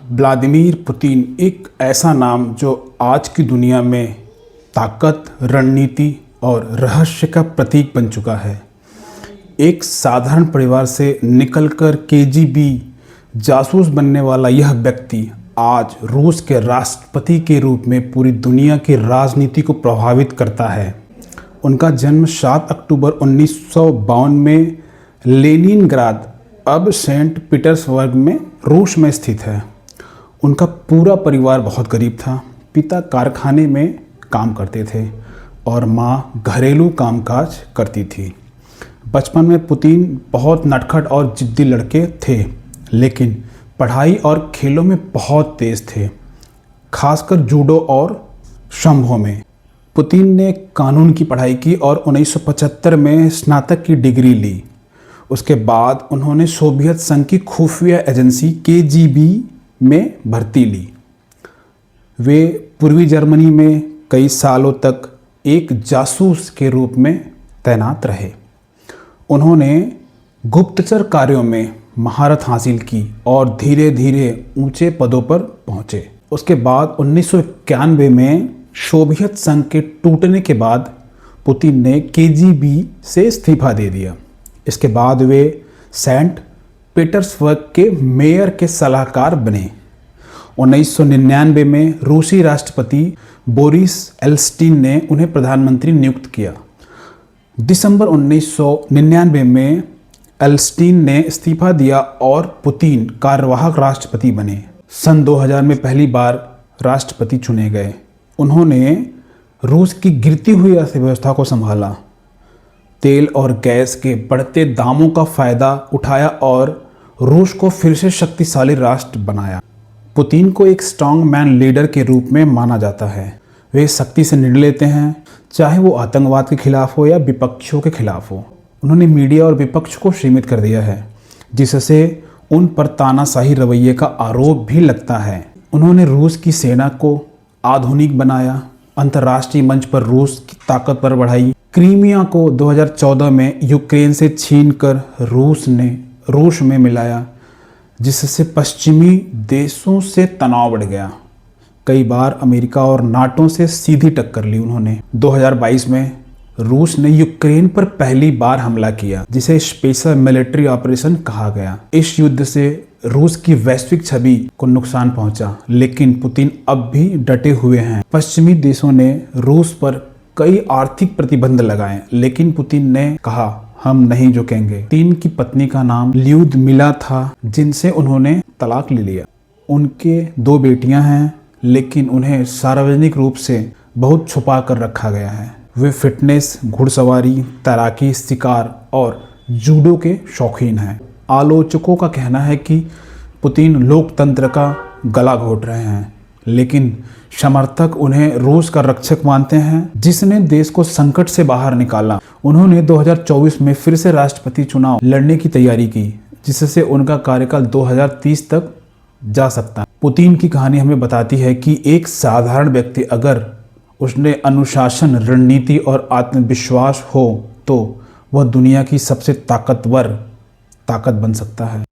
Vladimir Putin एक ऐसा नाम जो आज की दुनिया में ताकत, रणनीति और रहस्य का प्रतीक बन चुका है। एक साधारण परिवार से निकलकर केजीबी जासूस बनने वाला यह व्यक्ति आज रूस के राष्ट्रपति के रूप में पूरी दुनिया की राजनीति को प्रभावित करता है। उनका जन्म 7 अक्टूबर 1952 में लेनिनग्राद, अब सेंट पीटर्सबर्ग में रूस में स्थित है। उनका पूरा परिवार बहुत गरीब था। पिता कारखाने में काम करते थे और माँ घरेलू कामकाज करती थी। बचपन में पुतिन बहुत नटखट और जिद्दी लड़के थे, लेकिन पढ़ाई और खेलों में बहुत तेज थे, खासकर जूडो और शंभो में। पुतिन ने कानून की पढ़ाई की और 1975 में स्नातक की डिग्री ली। उसके बाद उन्होंने सोवियत संघ की खुफिया एजेंसी केजीबी में भर्ती ली। वे पूर्वी जर्मनी में कई सालों तक एक जासूस के रूप में तैनात रहे। उन्होंने गुप्तचर कार्यों में महारत हासिल की और धीरे धीरे ऊंचे पदों पर पहुंचे। उसके बाद 1991 में सोवियत संघ के टूटने के बाद पुतिन ने केजीबी से इस्तीफा दे दिया। इसके बाद वे सेंट पीटर्सबर्ग के मेयर के सलाहकार बने। 1999 में रूसी राष्ट्रपति बोरिस एल्स्टीन ने उन्हें प्रधानमंत्री नियुक्त किया। दिसंबर 1999 में एल्स्टीन ने इस्तीफा दिया और पुतिन कार्यवाहक राष्ट्रपति बने। सन 2000 में पहली बार राष्ट्रपति चुने गए। उन्होंने रूस की गिरती हुई अर्थव्यवस्था को संभाला, तेल और गैस के बढ़ते दामों का फ़ायदा उठाया और रूस को फिर से शक्तिशाली राष्ट्र बनाया। पुतिन को एक स्ट्रॉन्ग मैन लीडर के रूप में माना जाता है। वे सख्ती से निर्णय लेते हैं, चाहे वो आतंकवाद के खिलाफ हो या विपक्षियों के खिलाफ हो। उन्होंने मीडिया और विपक्ष को सीमित कर दिया है, जिससे उन पर तानाशाही रवैये का आरोप भी लगता है। उन्होंने रूस की सेना को आधुनिक बनाया, अंतर्राष्ट्रीय मंच पर रूस की ताकत पर बढ़ाई। क्रीमिया को 2014 में यूक्रेन से छीनकर रूस में मिलाया, जिससे पश्चिमी देशों से तनाव बढ़ गया। कई बार अमेरिका और नाटो से सीधी टक्कर ली उन्होंने। 2022 में रूस ने यूक्रेन पर पहली बार हमला किया, जिसे स्पेशल मिलिट्री ऑपरेशन कहा गया। इस युद्ध से रूस की वैश्विक छवि को नुकसान पहुंचा, लेकिन पुतिन अब भी डटे हुए हैं। पश्चिमी देशों ने रूस पर कई आर्थिक प्रतिबंध लगाए, लेकिन पुतिन ने कहा, हम नहीं झुकेंगे। पुतिन की पत्नी का नाम ल्यूदमिला था, जिनसे उन्होंने तलाक ले लिया। उनके 2 बेटियां हैं, लेकिन उन्हें सार्वजनिक रूप से बहुत छुपा कर रखा गया है। वे फिटनेस, घुड़सवारी, तैराकी, शिकार और जूडो के शौकीन हैं। आलोचकों का कहना है कि पुतिन लोकतंत्र का गला घोट रहे हैं, लेकिन समर्थक उन्हें रूस का रक्षक मानते हैं, जिसने देश को संकट से बाहर निकाला। उन्होंने 2024 में फिर से राष्ट्रपति चुनाव लड़ने की तैयारी की, जिससे उनका कार्यकाल 2030 तक जा सकता है। पुतिन की कहानी हमें बताती है कि एक साधारण व्यक्ति अगर उसने अनुशासन, रणनीति और आत्मविश्वास हो तो वह दुनिया की सबसे ताकत बन सकता है।